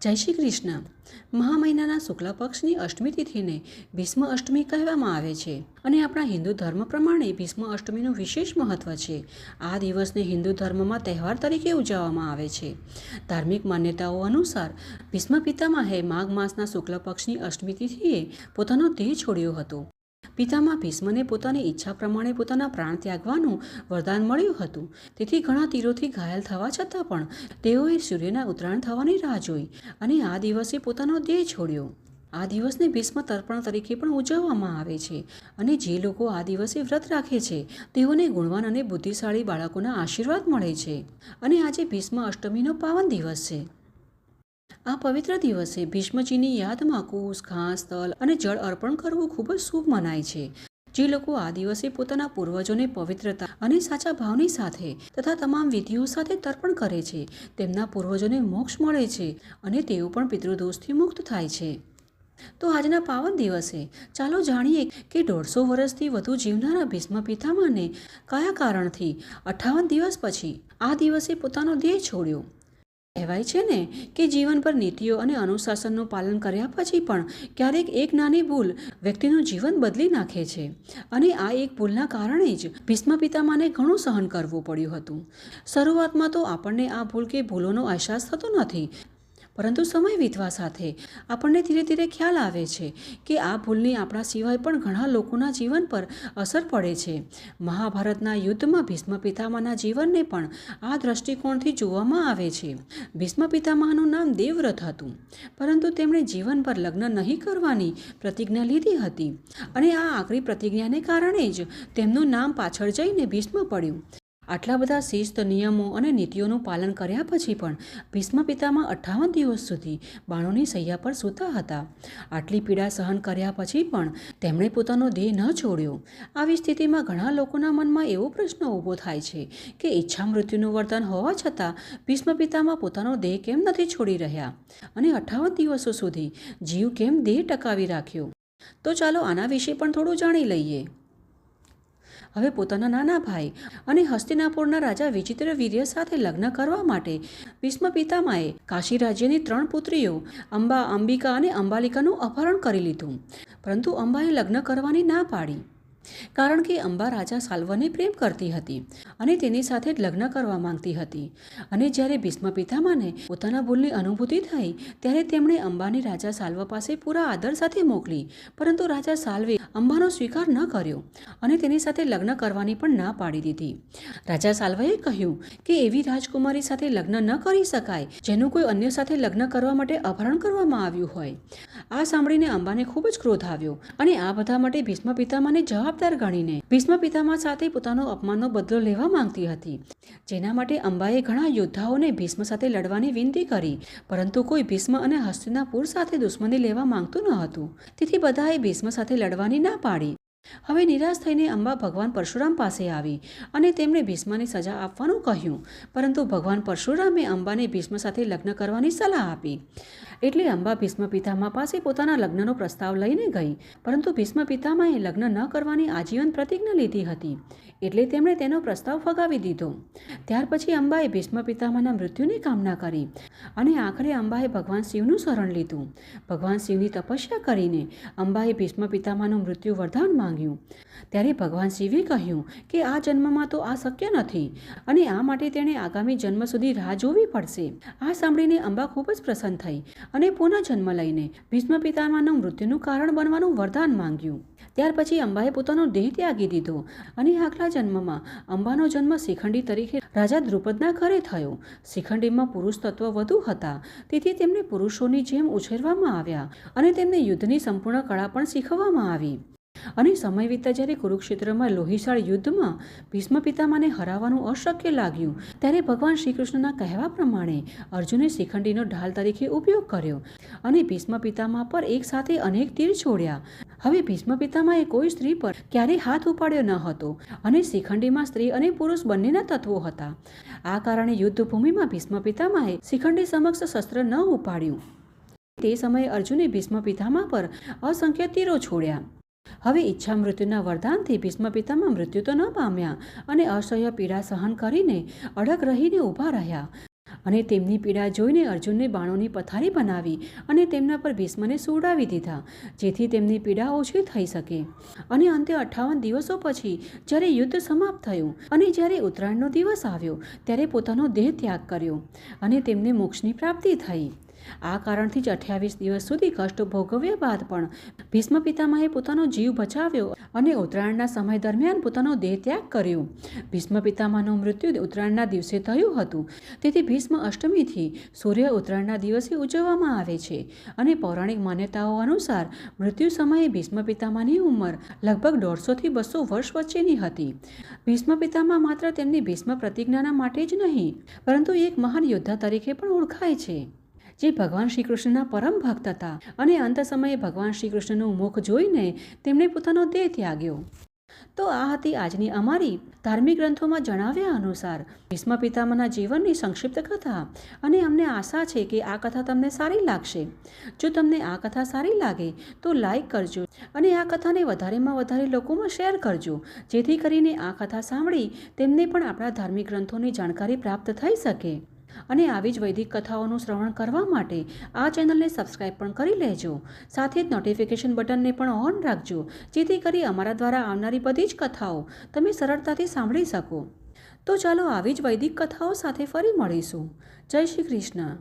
જય શ્રી કૃષ્ણ। મહા મહિનાના શુક્લ પક્ષની અષ્ટમી તિથિને ભીષ્મ અષ્ટમી કહેવામાં આવે છે અને આપણા હિન્દુ ધર્મ પ્રમાણે ભીષ્મ અષ્ટમીનું વિશેષ મહત્વ છે। આ દિવસને હિન્દુ ધર્મમાં તહેવાર તરીકે ઉજવવામાં આવે છે। ધાર્મિક માન્યતાઓ અનુસાર ભીષ્મ પિતામહે માઘ માસના શુક્લ પક્ષની અષ્ટમી તિથિએ પોતાનો દેહ છોડ્યો હતો। પિતામહ ભીષ્મને પોતાની ઈચ્છા પ્રમાણે પોતાના પ્રાણ ત્યાગવાનું વરદાન મળ્યું હતું। તેથી ઘણા તીરોથી ઘાયલ થવા છતાં પણ તેઓએ સૂર્યના ઉત્તરાયણ થવાની રાહ જોઈ અને આ દિવસે પોતાનો દેહ છોડ્યો। આ દિવસને ભીષ્મ તર્પણ તરીકે પણ ઉજવવામાં આવે છે અને જે લોકો આ દિવસે વ્રત રાખે છે તેઓને ગુણવાન અને બુદ્ધિશાળી બાળકોના આશીર્વાદ મળે છે અને આજે ભીષ્મ અષ્ટમીનો પાવન દિવસ છે। આ પવિત્ર દિવસે ભીષ્મજીની યાદમાં કુશ, ઘાસ, તલ અને જળ અર્પણ કરવું ખૂબ જ શુભ મનાય છે। જે લોકો આ દિવસે પોતાના પૂર્વજોને પવિત્રતા અને સાચા ભાવની સાથે તથા તમામ વિધિઓ સાથે તર્પણ કરે છે તેમના પૂર્વજોને મોક્ષ મળે છે અને તેઓ પણ પિતૃદોષથી મુક્ત થાય છે। તો આજના પાવન દિવસે ચાલો જાણીએ કે 150 વર્ષથી વધુ જીવનારા ભીષ્મ પિતામહને કયા કારણથી 58 દિવસ પછી આ દિવસે પોતાનો દેહ છોડ્યો। કહેવાય છે ને કે જીવન પર નીતિઓ અને અનુશાસનનું પાલન કર્યા પછી પણ ક્યારેક એક નાની ભૂલ વ્યક્તિનું જીવન બદલી નાખે છે અને આ એક ભૂલના કારણે જ ભીષ્મ પિતામહને ઘણું સહન કરવું પડ્યું હતું। શરૂઆતમાં તો આપણને આ ભૂલ કે ભૂલોનો અહેસાસ થતો નથી, પરંતુ સમય વીતવા સાથે આપણને ધીરે ધીરે ખ્યાલ આવે છે કે આ ભૂલની આપણા સિવાય પણ ઘણા લોકોના જીવન પર અસર પડે છે। મહાભારતના યુદ્ધમાં ભીષ્મ પિતામહના જીવનને પણ આ દ્રષ્ટિકોણથી જોવામાં આવે છે। ભીષ્મ પિતામહનું નામ દેવવ્રત હતું, પરંતુ તેમણે જીવનભર લગ્ન નહીં કરવાની પ્રતિજ્ઞા લીધી હતી અને આ આકરી પ્રતિજ્ઞાને કારણે જ તેમનું નામ પાછળ જઈને ભીષ્મ પડ્યું। આટલા બધા શિસ્ત, નિયમો અને નીતિઓનું પાલન કર્યા પછી પણ ભીષ્મ પિતામહ 58 દિવસ સુધી બાણોની શૈયા પર સૂતા હતા। આટલી પીડા સહન કર્યા પછી પણ તેમણે પોતાનો દેહ ન છોડ્યો। આવી સ્થિતિમાં ઘણા લોકોના મનમાં એવો પ્રશ્ન ઊભો થાય છે કે ઈચ્છા મૃત્યુનું વરદાન હોવા છતાં ભીષ્મ પિતામહ પોતાનો દેહ કેમ નથી છોડી રહ્યા અને 58 દિવસો સુધી જીવ કેમ દેહ ટકાવી રાખ્યો? તો ચાલો આના વિશે પણ થોડું જાણી લઈએ। હવે પોતાના નાના ભાઈ અને હસ્તિનાપુરના રાજા વિચિત્રવીર્ય સાથે લગ્ન કરવા માટે ભીષ્મ પિતામહે કાશી રાજ્યની 3 પુત્રીઓ અંબા, અંબિકા અને અંબાલિકાનું અપહરણ કરી લીધું, પરંતુ અંબાએ લગ્ન કરવાની ના પાડી, કારણ કે અંબા રાજા સાલ્વને પ્રેમ કરતી હતી અને તેની સાથે જ લગ્ન કરવા માંગતી હતી। અને જ્યારે ભીષ્મ પિતામહને પોતાના ભૂલની અનુભૂતિ થઈ ત્યારે તેમણે અંબાને રાજા સાલ્વ પાસે પૂરા આદર સાથે મોકલી, પરંતુ રાજા સાલ્વે અંબાનો સ્વીકાર ન કર્યો અને તેની સાથે લગ્ન કરવાની પણ ના પાડી દીધી। રાજા સાલ્વએ કહ્યું કે એવી રાજકુમારી સાથે લગ્ન ન કરી શકાય જેનું કોઈ અન્ય સાથે લગ્ન કરવા માટે અપહરણ કરવામાં આવ્યું હોય। આ સાંભળીને અંબાને ખૂબ જ ક્રોધ આવ્યો અને આ બધા માટે ભીષ્મ પિતામહને જવાબદાર ગણીને ભીષ્મ પિતામહ સાથે પોતાનો અપમાનનો બદલો લેવા માંગતી હતી, જેના માટે અંબાએ ઘણા યોદ્ધાઓને ભીષ્મ સાથે લડવાની વિનંતી કરી, પરંતુ કોઈ ભીષ્મ અને હસ્તિનાપુર સાથે દુશ્મની લેવા માંગતું ન હતું, તેથી બધાએ ભીષ્મ સાથે લડવાની ના પાડી। હવે નિરાશ થઈને અંબા ભગવાન પરશુરામ પાસે આવી અને તેમણે ભીષ્મને સજા આપવાનું કહ્યું, પરંતુ ભગવાન પરશુરામે અંબાને ભીષ્મ સાથે લગ્ન કરવાની સલાહ આપી। એટલે અંબા ભીષ્મ પિતામહ પાસે પોતાના લગ્નનો પ્રસ્તાવ લઈને ગઈ, પરંતુ ભીષ્મ પિતામહે લગ્ન ન કરવાની આજીવન પ્રતિજ્ઞા લીધી હતી, એટલે તેમણે તેનો પ્રસ્તાવ ફગાવી દીધો। ત્યાર પછી અંબાએ ભીષ્મ પિતામહના મૃત્યુની કામના કરી અને આખરે અંબાએ ભગવાન શિવનું શરણ લીધું। ભગવાન શિવની તપસ્યા કરીને અંબાએ ભીષ્મ પિતામહનું મૃત્યુ વરદાન માંગ્યું, ત્યારે ભગવાન શિવે કહ્યું કે આ જન્મમાં તો આ શક્ય નથી અને આ માટે તેણે આગામી જન્મ સુધી રાહ જોવી પડશે। આ સાંભળીને અંબા ખૂબ જ પ્રસન્ન થઈ અને પુનઃ જન્મ લઈને ભીષ્મ પિતામહનું મૃત્યુનું કારણ બનવાનું વરદાન માંગ્યું। ત્યાર પછી અંબાએ પોતાનો દેહ ત્યાગી દીધો અને આગલા જન્મમાં અંબાનો જન્મ શિખંડી તરીકે રાજા દ્રુપદના ઘરે થયો। શિખંડીમાં પુરુષ તત્વ વધુ હતા, તેથી તેમને પુરુષોની જેમ ઉછેરવામાં આવ્યા અને તેમને યુદ્ધની સંપૂર્ણ કળા પણ શીખવવામાં આવી। અને સમય વીતતા જ્યારે કુરુક્ષેત્રમાં લોહીશાળ યુદ્ધમાં ભીષ્મ પિતામહને હરાવવાનું અશક્ય લાગ્યું, ત્યારે ભગવાન શ્રી કૃષ્ણના કહેવા પ્રમાણે અર્જુને શિખંડીનો ઢાલ તરીકે ઉપયોગ કર્યો અને ભીષ્મ પિતામહ પર એક સાથે અનેક તીર છોડ્યા। હવે ભીષ્મ પિતામહે કોઈ સ્ત્રી પર ક્યારેય હાથ ઉપાડ્યો ન હતો અને શિખંડીમાં સ્ત્રી અને પુરુષ બંનેના તત્વો હતા। આ કારણે યુદ્ધભૂમિમાં ભીષ્મ પિતામહે શિખંડી સમક્ષ શસ્ત્ર ન ઉપાડ્યું। તે સમયે અર્જુને ભીષ્મ પિતામહ પર અસંખ્ય તીરો છોડ્યા। હવે ઈચ્છા મૃત્યુના વરદાનથી ભીષ્મ પિતામહ મૃત્યુ તો ન પામ્યા અને અસહ્ય પીડા સહન કરીને અડગ રહીને ઊભા રહ્યા અને તેમની પીડા જોઈને અર્જુનને બાણોની પથારી બનાવી અને તેમના પર ભીષ્મને સુવડાવી દીધા, જેથી તેમની પીડા ઓછી થઈ શકે. અને અંતે 58 દિવસો પછી જ્યારે યુદ્ધ સમાપ્ત થયું અને જ્યારે ઉત્તરાયણનો દિવસ આવ્યો, ત્યારે પોતાનો દેહ ત્યાગ કર્યો અને તેમને મોક્ષની પ્રાપ્તિ થઈ. આ કારણથી જ 28 દિવસ સુધી કષ્ટ ભોગવ્યા બાદ પણ ભીષ્મ પિતામહે પોતાનો જીવ બચાવ્યો અને ઉત્તરાયણના સમય દરમિયાન પોતાનો દેહ ત્યાગ કર્યો. ભીષ્મ પિતામહનું મૃત્યુ ઉત્તરાયણના દિવસે થયું હતું, તેથી ભીષ્મ અષ્ટમીથી સૂર્ય ઉત્તરાયણના દિવસે ઉજવવામાં આવે છે. અને પૌરાણિક માન્યતાઓ અનુસાર મૃત્યુ સમયે ભીષ્મ પિતામહની ઉંમર લગભગ 150 થી 200 વર્ષ વચ્ચેની હતી. ભીષ્મ પિતામહ માત્ર તેમની ભીષ્મ પ્રતિજ્ઞાના માટે જ નહીં, પરંતુ એક મહાન યોદ્ધા તરીકે પણ ઓળખાય છે, જે ભગવાન શ્રી કૃષ્ણના પરમ ભક્ત હતા. અને અંત સમયે ભગવાન શ્રી કૃષ્ણનું મુખ જોઈને તેમણે પોતાનો દેહ ત્યાગ્યો. તો આ હતી આજની અમારી ધાર્મિક ગ્રંથોમાં જણાવ્યા અનુસાર ભીષ્મ પિતામહના જીવનની સંક્ષિપ્ત કથા. અને અમને આશા છે કે આ કથા તમને સારી લાગશે. જો તમને આ કથા સારી લાગે તો લાઈક કરજો અને આ કથાને વધારેમાં વધારે લોકોમાં શેર કરજો, જેથી કરીને આ કથા સાંભળી તેમને પણ આપણા ધાર્મિક ગ્રંથોની જાણકારી પ્રાપ્ત થઈ શકે. અને આવી જ વૈદિક કથાઓનું શ્રવણ કરવા માટે આ ચેનલને સબસ્ક્રાઈબ પણ કરી લેજો. સાથે જ નોટિફિકેશન બટનને પણ ઓન રાખજો, જેથી કરી અમારા દ્વારા આવનારી બધી જ કથાઓ તમે સરળતાથી સાંભળી શકો. તો ચાલો આવી જ વૈદિક કથાઓ સાથે ફરી મળીશું. જય શ્રી કૃષ્ણ.